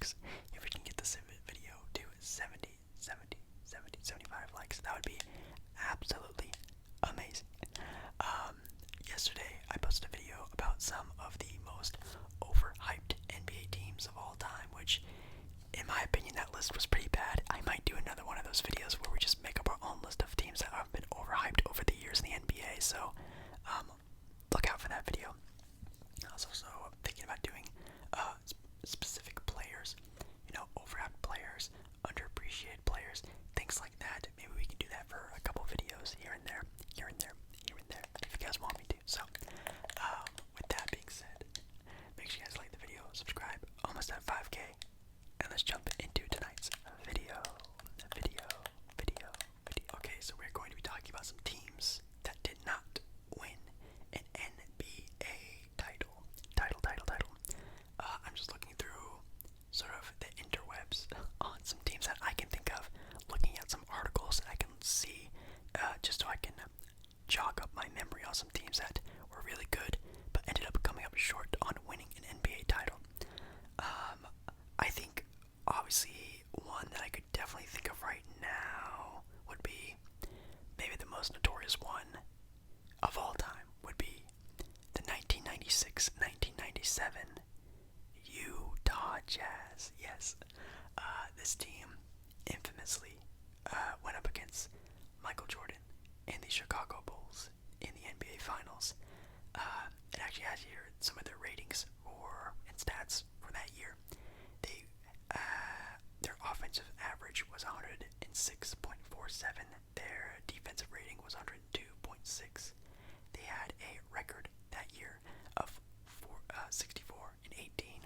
likes. If we can get this video to 75 likes, that would be absolutely amazing. Yesterday I posted a video about some of the most overhyped NBA teams of all time, which in my opinion that list was pretty bad. I might do another one of those videos where we just make up our own list of teams that have been overhyped over the years in the NBA, so look out for that video. I was also thinking about doing specific players, overhyped players, underappreciated players, things like that. Maybe we can do that for a couple videos here and there, if you guys want me to. So, with that being said, make sure you guys like the video, subscribe, almost at 5K, and let's jump into tonight's video. Okay, so we're going to be talking about some teams that did not win an NBA title. I'm just looking through sort of the interwebs on some teams that I can think of, looking at some articles that I can see, just so I can jog up my memory on some teams that were really good, but ended up coming up short on winning an NBA title. I think, obviously, one that I could definitely think of right now would be, maybe the most notorious one of all time, would be the 1996-1997 Utah Jazz. Yes, this team infamously went up against Michael Jordan and the Chicago Bulls in the NBA Finals. It actually has here some of their ratings and stats for that year. Their offensive average was 106.47. Their defensive rating was 102.6. They had a record that year of 64-18.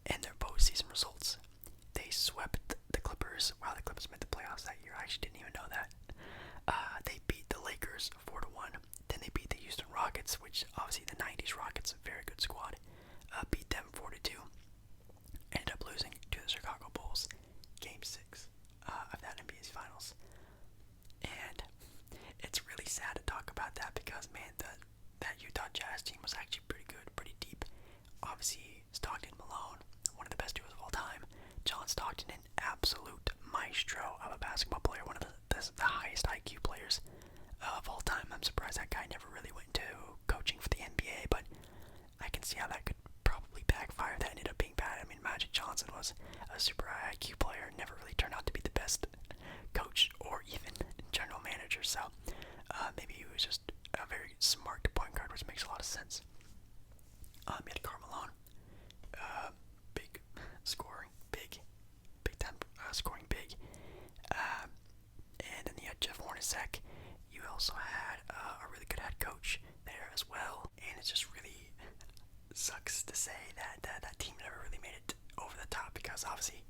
And their postseason results, they swept the Clippers. Wow, the Clippers made the playoffs that year. I actually didn't even know that. They beat the Lakers 4-1. Then they beat the Houston Rockets, which obviously the 90s Rockets, a very good squad, beat them 4-2. Ended up losing to the Chicago Bulls, Game 6 of that NBA's Finals. And it's really sad to talk about that because, man, that Utah Jazz team was actually pretty good, pretty deep. Obviously, Stockton Malone, one of the best duos of all time. John Stockton, an absolute maestro of a basketball player, one of the highest IQ players of all time. I'm surprised that guy never really went into coaching for the NBA, but I can see how that could probably backfire. That ended up being bad. I mean, Magic Johnson was a super high IQ player, never really turned out to be the best coach or even general manager, so maybe he was just a very smart point guard, which makes a lot of sense. He had Karl Malone, big scoring, big time scoring, big. And then you had Jeff Hornacek. You also had a really good head coach there as well. And it just really sucks to say that that team never really made it over the top, because obviously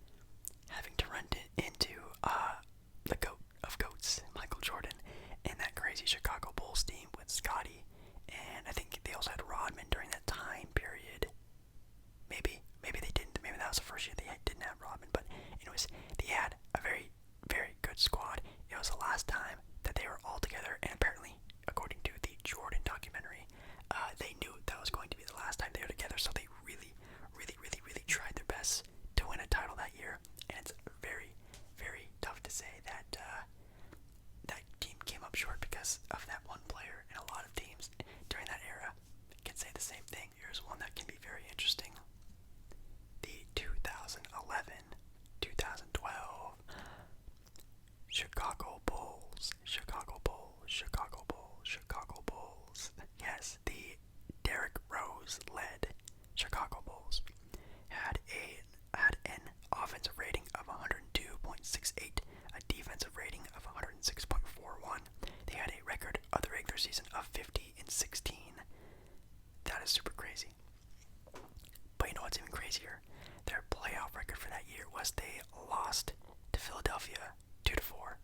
having to run into the GOAT of GOATs, Michael Jordan, and that crazy Chicago Bulls team with Scottie, and I think they also had Rodman during that time period. Maybe they didn't. Maybe that was the first year they didn't have Rodman. But anyways, they had a very, very good squad. It was the last time that they were all together, and apparently, according to the Jordan documentary, they knew that was going to be the last time they were together. So they really tried their best to win a title that year. And it's very, very tough to say that that team came up short because of that one player. And a lot of teams during that era can say the same thing. Here's one that can be very interesting. The 2011-2012 Chicago Bulls. Yes, the Derrick Rose-led Chicago Bulls had an offensive rating of 102.68, a defensive rating of 106.41. They had a record of the regular season of 50-16. That is super crazy. But you know what's even crazier? Their playoff record for that year was they lost to Philadelphia 2-4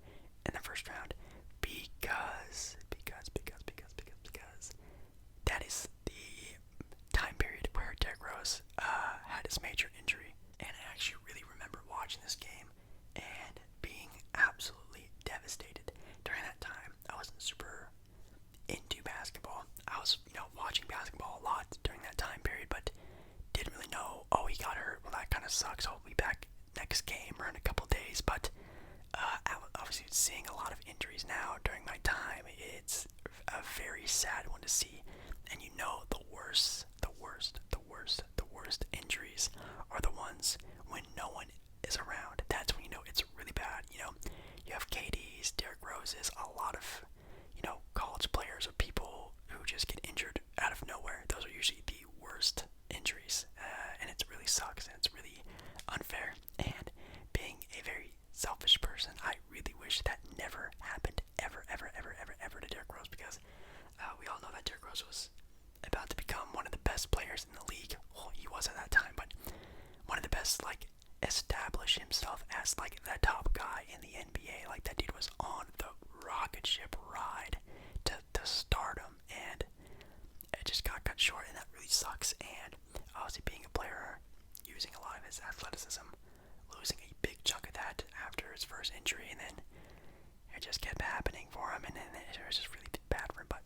in the first round because that is the time period where Derrick Rose had his major injury. And I actually really remember watching this game and being absolutely devastated. During that time, I wasn't super into basketball. I was, watching basketball a lot during that time period, but didn't really know, oh, he got hurt, well, that kind of sucks, oh, We'll be back next game or in a couple days, but obviously seeing a lot of injuries now during my time, it's a very sad one to see. And you know the worst injuries are the ones when no one is around. That's when you know it's really bad. You know, you have KD's, Derrick Rose's, a lot of, you know, college players or people who just get injured out of nowhere. Those are usually the worst injuries, and it really sucks, and it's really unfair. And being a very selfish person, I really wish that never happened ever to Derrick Rose, because we all know that Derrick Rose was about to become one of the best players in the league. Well, he was at that time, but one of the best, like, establish himself as, like, the top guy in the NBA. Like, that dude was on the rocket ship ride to stardom, and it just got cut short, and that really sucks. And obviously being a player, using a lot of his athleticism, losing a big chunk of that after his first injury, and then it just kept happening for him, and then it was just really bad for him. But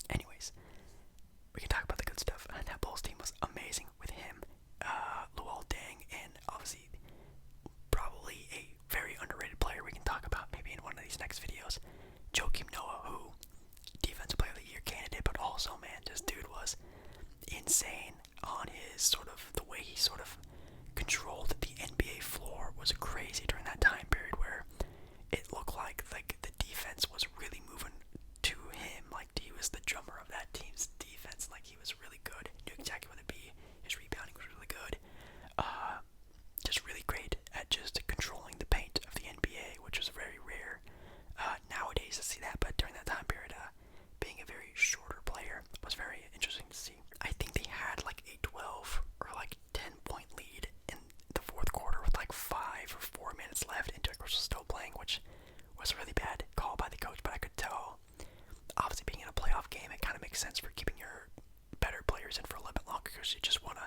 anyways, we can talk about the good stuff. That Bulls team was amazing with him, Luol Deng, and obviously probably a very underrated player we can talk about maybe in one of these next videos, Joakim Noah, who Defensive Player of the Year candidate, but also, man, this dude was insane on his sort of, the way he sort of controlled the NBA floor was crazy during that time period where it looked like the defense was really moving to him. Like, he was the drummer of that team's defense. Like, he was really good, knew exactly what to be. His rebounding was really good. Just really great at just controlling the paint of the NBA, which was very rare nowadays to see that. But during that time period, being a very shorter player was very interesting to see. I think they had like a 12 or like 10-point lead in the fourth quarter with like 5 or 4 minutes left, and Derrick Rose was still playing, which was a really bad call by the coach, but I could tell, obviously being in a playoff game, it kind of makes sense for keeping your better players in for a little bit longer, because you just want to,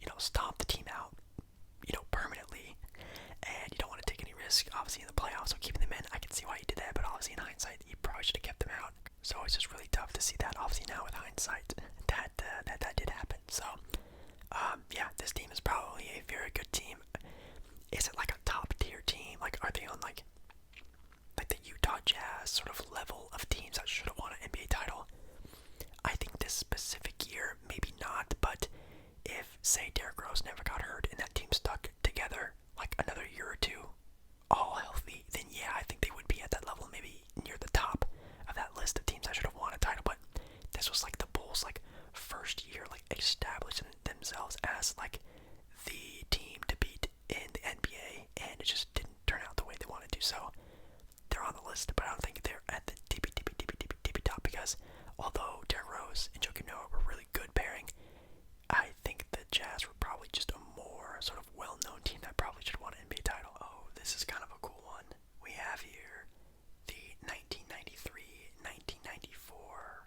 you know, stomp the team out, you know, permanently, and you don't want to take any risk, obviously, in the playoffs, so keeping them in, I can see why he did that, but obviously in hindsight, he probably should have kept them out. So it's just really tough to see that, obviously now with hindsight, that did happen. So, yeah, this team is probably a very good team. Is it like a top tier team? Like, are they on like the Utah Jazz sort of level of teams that should have won an NBA title? I think this specific year, maybe not, but if, say, Derrick Rose never got hurt and that team stuck together like another year or two, all healthy, then yeah, I think they would be at that level, maybe near the top of that list of teams that should have won a title. But this was like the Bulls' like first year, like establishing themselves as like the team to beat in the NBA, and it just didn't turn out the way they wanted to. So they're on the list, but I don't think they're at the tippy top, because although Derrick Rose and Joakim Noah were really good pairing, I think the Jazz were probably just a more sort of well-known team that probably should have won an NBA title. Oh, this is kind of a cool one. We have here the 1993-1994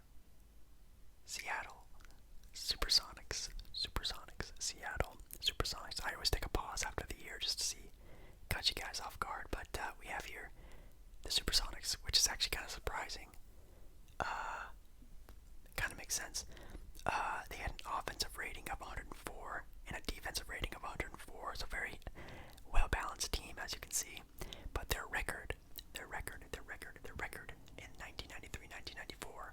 Seattle Supersonics. Seattle Supersonics. I always take a pause after the year just to see, catch you guys off guard, but we have here the Supersonics, which is actually kind of surprising. Kind of makes sense. They had an offensive rating of 104 and a defensive rating of 104, so very well-balanced team, as you can see. But their record in 1993-1994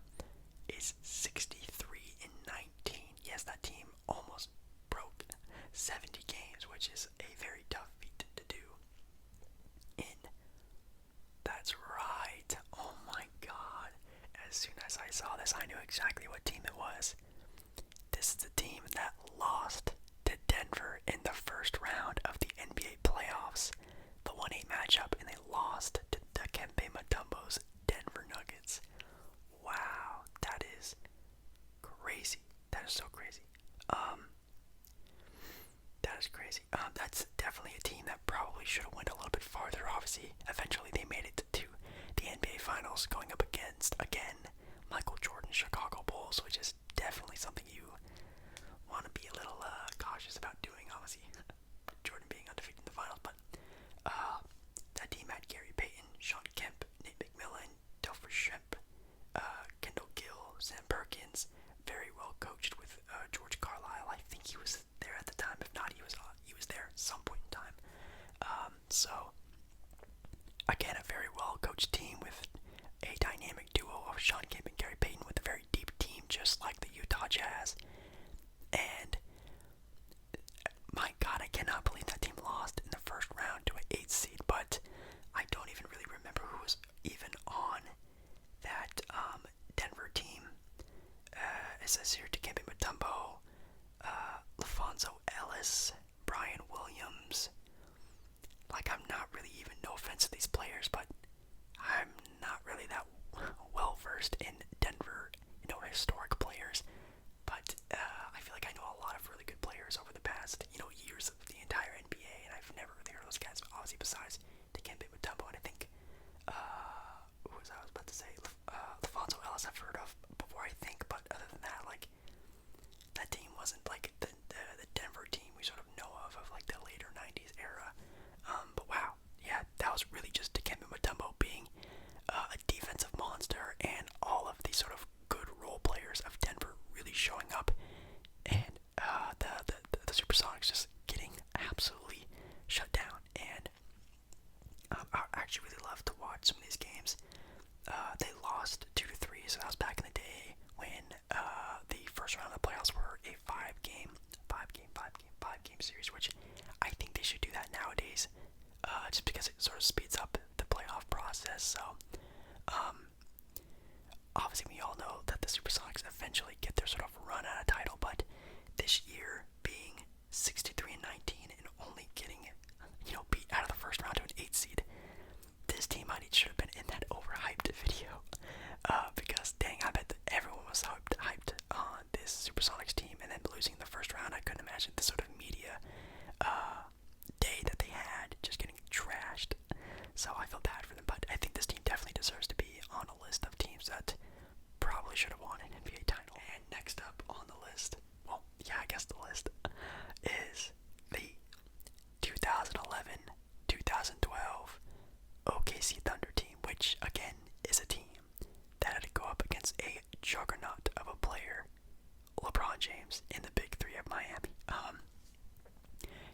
is 63-19. Yes, that team almost broke 70 games, which is a very tough feat to do. That's right. Oh my god. As soon as I saw this, I knew exactly what team it was. This is the team that lost to Denver in the first round of the NBA those guys, obviously besides Dikembe Mutombo, and I think who was I was about to say, Alfonso Ellis I've heard of before, I think, but other than that, like, that team wasn't like the Denver team we sort of know of like the later 90s era. But wow, yeah, that was really just Dikembe Mutombo being a defensive monster, and all of these sort of good role players of Denver really showing up, and the Supersonics just getting absolutely shut down. And I actually really love to watch some of these games. They lost 2-3, so that was back in the day when the first round of the playoffs were a five-game series, which I think they should do that nowadays, just because it sort of speeds up the playoff process. So, obviously we all know that the Supersonics eventually get their sort of run at a title, but this year being 63-19 and only getting, beat out of the first round to an 8 seed, this team should have been in that overhyped video, because dang, I bet that everyone was hyped on this Supersonics team, and then losing the first round, I couldn't imagine the sort of media day that they had, just getting trashed. So I feel bad for them, but I think this team definitely deserves to be on a list of teams that probably should have won an NBA title. And next up on the list, well, yeah, I guess the list is the 2011-2012 OKC Thunder team, which again is a team that had to go up against a juggernaut of a player, LeBron James, in the Big Three of Miami.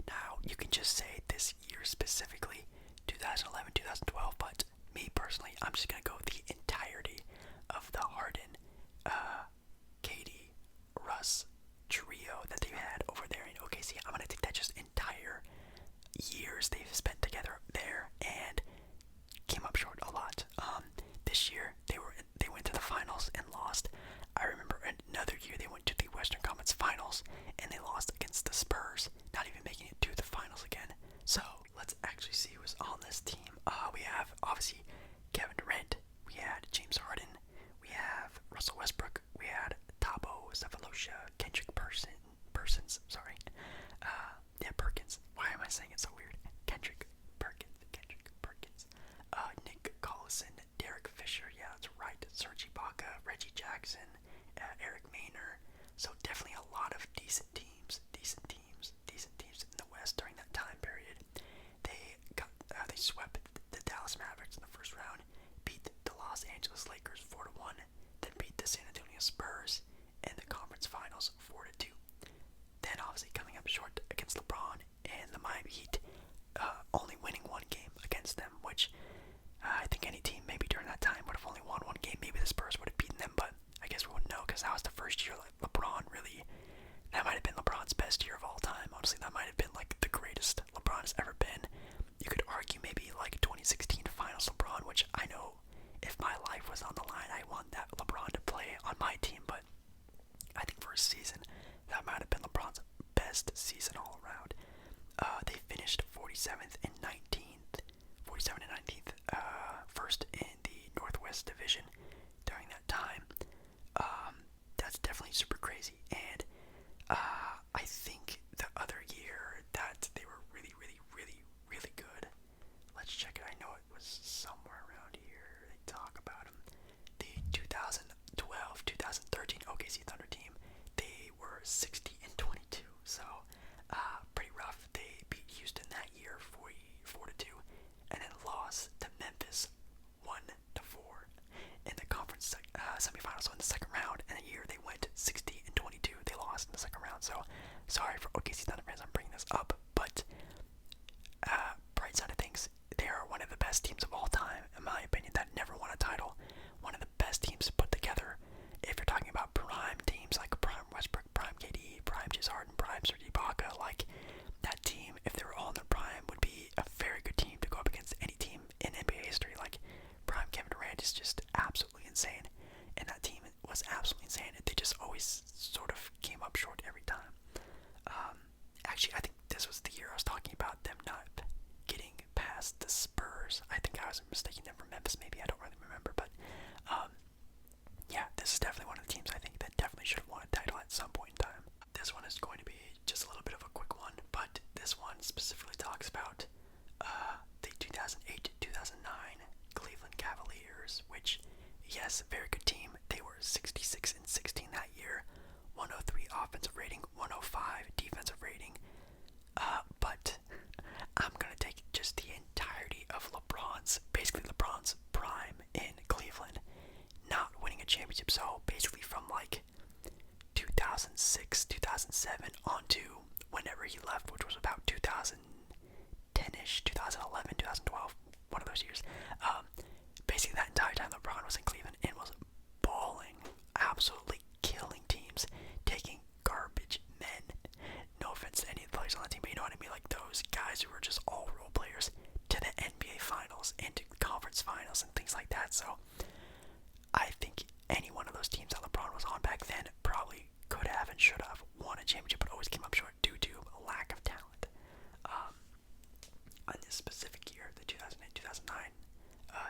Now, you can just say this year specifically, 2011-2012, but me personally, I'm just going to go the entirety of the Harden, KD, Russ trio that they've had over there in OKC. I'm going to take that just entire years they've spent together there, and came up short a lot. This year, they went to the finals and lost. I remember another year they went to the Western Conference Finals, and they lost against the Spurs, not even making it to the finals again. So, let's actually see who's on this team. We have, obviously, Kevin Durant, we had James Harden, we have Russell Westbrook, we had Thabo Sefolosha, Perkins. Why am I saying it so weird? Kendrick Perkins. Nick Collison, Derek Fisher, yeah, that's right, Serge Ibaka, Reggie Jackson, Eric Maynor. So definitely a lot of decent teams in the West during that time period. They swept the Dallas Mavericks in the first round, beat the Los Angeles Lakers 4-1, then beat the San Antonio Spurs in the conference finals 4-2. Then obviously coming up short against LeBron and the Miami Heat, only winning one game against them, which I think any team maybe during that time would have only won one game. Maybe the Spurs would have beaten them, but I guess we wouldn't know, because that was the first year like LeBron really, that might have been LeBron's best year of all time. Honestly, that might have been like the greatest LeBron has ever been. You could argue maybe like 2016 Finals LeBron, which I know if my life was on the line, I want that LeBron to play on my team, but I think for a season, that might have been LeBron's best season all around. They finished 47th and 19th, first in the Northwest Division during that time. That's definitely super crazy, and I think the other year that they were really good. Let's check it. I know it was somewhere around here. They talk about them. The 2012-2013 OKC Thunder team, they were 60-22, so pretty rough. They beat Houston that year 4-2, and then lost to Memphis 1-4 in the conference semifinals. So in the second round, in the year they went 60-22, they lost in the second round. So sorry for OKC Thunder fans, I'm bringing this up, but bright side of things, they are one of the best teams of all time, in my opinion, that never won a title. One of the best teams put together. If you're talking about prime teams like prime Westbrook, prime KD, prime James Harden, prime Serge Ibaka, like that team, if they were all in their prime, would be a very good team to go up against any team in NBA history. Like prime Kevin Durant is just absolutely insane, and that team was absolutely insane. They just always sort of came up short every time. Actually, I think this was the year I was talking about them not getting past the Spurs. I think I was mistaking them for Memphis, maybe. I don't really remember, but yeah, this is definitely one of the teams I think that definitely should have won a title at some point in time. This one is going to be just a little bit of a quick one, but this one specifically talks about those years. Basically, that entire time LeBron was in Cleveland and was balling, absolutely killing teams, taking garbage men. No offense to any of the players on that team, but you know what I mean? Like those guys who were just all role players to the NBA Finals and to conference finals and things like that. So I think any one of those teams that LeBron was on back then probably could have and should have won a championship, but always came up short due to a lack of talent. On this specific year, the 2008-2009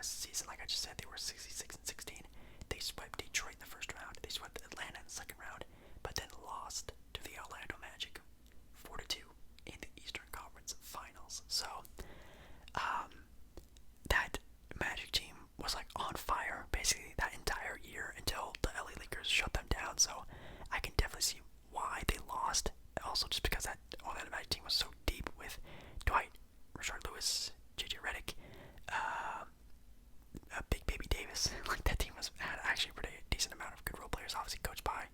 season, like I just said, they were 66-16. They swept Detroit in the first round. They swept Atlanta in the second round, but then lost to the Orlando Magic 4-2 in the Eastern Conference Finals. So that Magic team was like on fire basically that entire year until the LA Lakers shut them down. So I can definitely see why they lost. Also, just because that Orlando Magic team was so deep with Dwight, Rashard Lewis, JJ Redick, Big Baby Davis. Like that team had actually a pretty decent amount of good role players. Obviously coached by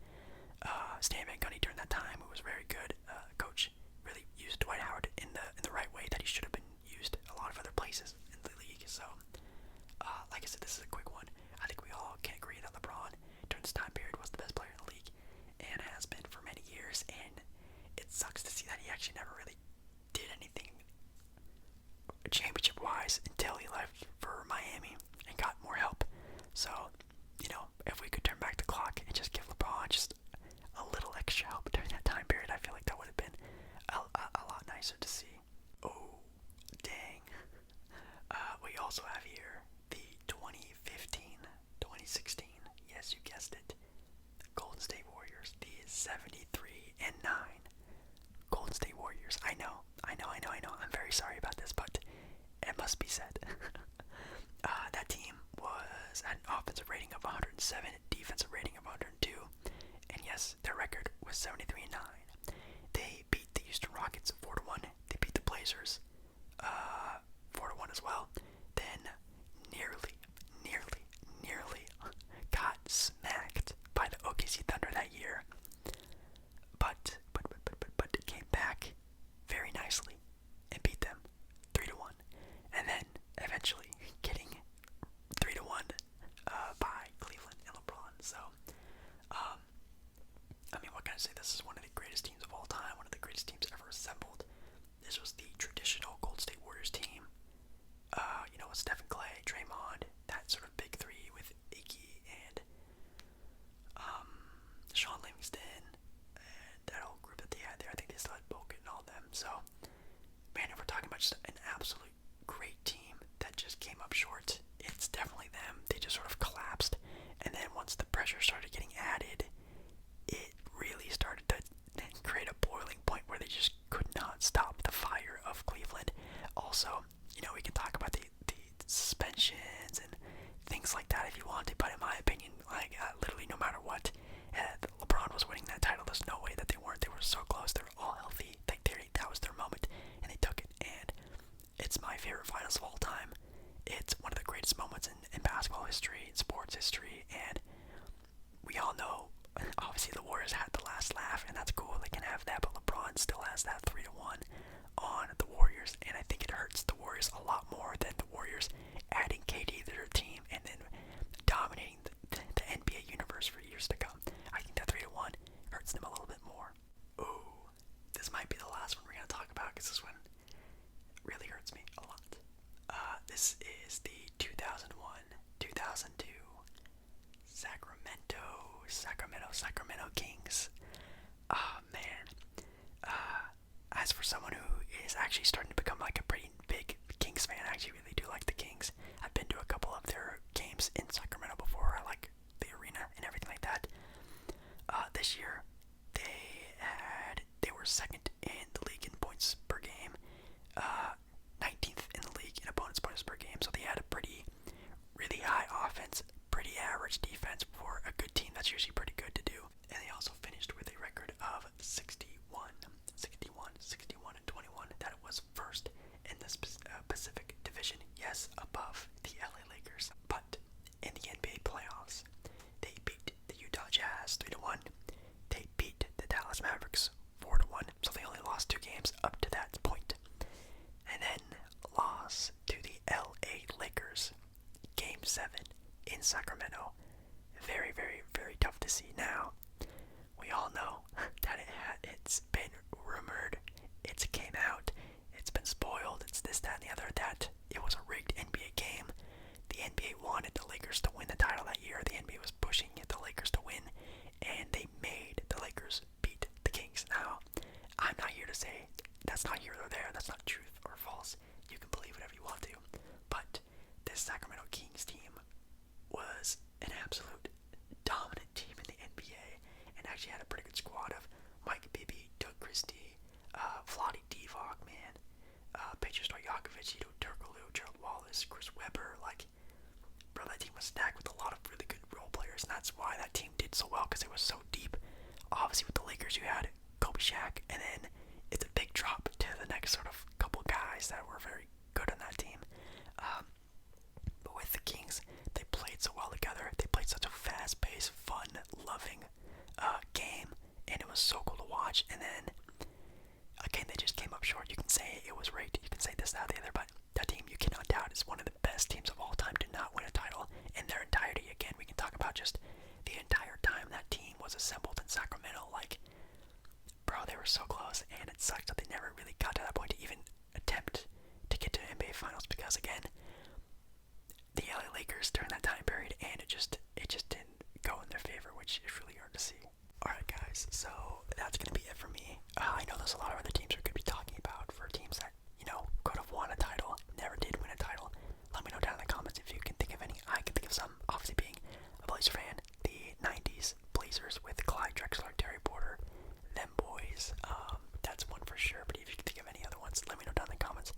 Stan Van Gundy during that time, who was very good. Coach really used Dwight Howard in the right way that he should have been used a lot of other places in the league. So, like I said, this is a quick one. I think we all can agree that LeBron during this time period was the best player in the league and has been for many years. And it sucks to see that he actually never really did anything championship-wise until he left for Miami and got more help. So, you know, if we could turn back the clock and just give LeBron just a little extra help during that time period, I feel like that would have been a lot nicer to see. Oh, dang. We also have here the 2015-2016, yes, you guessed it, Golden State Warriors, the 73-9 Golden State Warriors. I know. I'm very sorry about this, but it must be said. That team had an offensive rating of 107, defensive rating of 102, and yes, their record was 73-9. They beat the Houston Rockets 4-1. They beat the Blazers 4-1 as well. Then nearly got smacked by the OKC Thunder that year. But it came back very nicely and beat them 3-1, and then eventually getting 3-1 by Cleveland and LeBron. So, I mean, what can I say? This is one of the greatest teams of all time, one of the greatest teams ever assembled. This was the traditional Golden State Warriors team. With Stephen Clay, Draymond, that sort of big three with Iggy and Sean Livingston, and that whole group that they had there. I think they still had Bogut and all them. So, man, if we're talking about just an absolute great team that just came up short, it's definitely them. They just sort of collapsed, and then once the pressure started getting added, it really started to create a boiling point where they just could not stop the fire of Cleveland. Also, we can talk about the suspensions and things like that if you want to, but in my opinion, literally no matter what, LeBron was winning that title. There's no way that they weren't. They were so close. They were all healthy. That was their moment, and they took it. And it's my favorite finals of all time. It's one of the greatest moments in basketball history, in sports history, and we all know, obviously, the Warriors had the last laugh, and that's cool. They can have that, but LeBron still has that 3-1 on the Warriors, and I think it hurts the Warriors a lot more than the Warriors adding KD to their team and then dominating the NBA universe for years to come. I think that 3-1 hurts them a little bit more. Ooh, this might be the last one we're going to talk about, because this one really hurts me a lot. This is the 2001-2002 Sacramento Kings. Man. As for someone who is actually starting to become like a pretty big Kings fan, I actually really do like the Kings. I've been to a couple of their games in Sacramento before. I like the arena and everything like that. This year, they were second in the league in points per game, 19th in the league in opponents' points per game. So they had a really high offense, pretty average defense for a good team. That's usually pretty good to do. And they also finished with a record of 61 and 21. That was first in the Pacific Division. Yes, above the LA Lakers. But in the NBA playoffs, they beat the Utah Jazz 3-1. They beat the Dallas Mavericks 4-1. So they only lost 2 games up to that point. And then lost to the LA where the NBA was pushing the Lakers to win, and they made the Lakers beat the Kings. Now, I'm not here to say that's not here or there, that's not truth or false. You can believe whatever you want to, but this Sacramento Kings team was an absolute dominant team in the NBA, and actually had a pretty good squad of Mike Bibby, Doug Christie, Vlade Divac, man, Peja Stojakovic, Ito Turkoglu, Gerald Wallace, Chris Webber. Like, bro, that team was stacked with a lot of really good role players, and that's why that team did so well, because it was so deep. Obviously, with the Lakers, you had Kobe, Shaq, and then it's a big drop to the next sort of couple guys that were very good on that team. But with the Kings, they played so well together. They played such a fast-paced, fun-loving game, and it was so cool to watch. And then, again, they just came up short. You can say it was rigged. You can say this, that, the other, but that team, you cannot doubt, is one of the best teams of all time to not win a title in their entirety. Again, we can talk about just the entire time that team was assembled in Sacramento. Like, bro, they were so close, and it sucked that they never really got to that point to even attempt to get to NBA Finals, because, again, the LA Lakers during that time period, and it just didn't go in their favor, which is really hard to see. Alright guys, so that's going to be it for me. I know there's a lot of other teams we could be talking about for teams that, you know, could have won a title, never did win a title. Let me know down in the comments if you can think of any. I can think of some, obviously being a Blazer fan. The 90s Blazers with Clyde Drexler, Terry Porter, them boys. That's one for sure, but if you can think of any other ones, let me know down in the comments.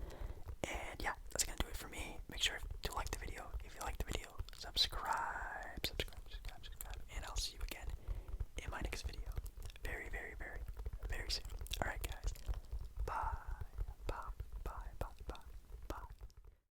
And yeah, that's going to do it for me. Make sure to like the video. If you like the video, subscribe.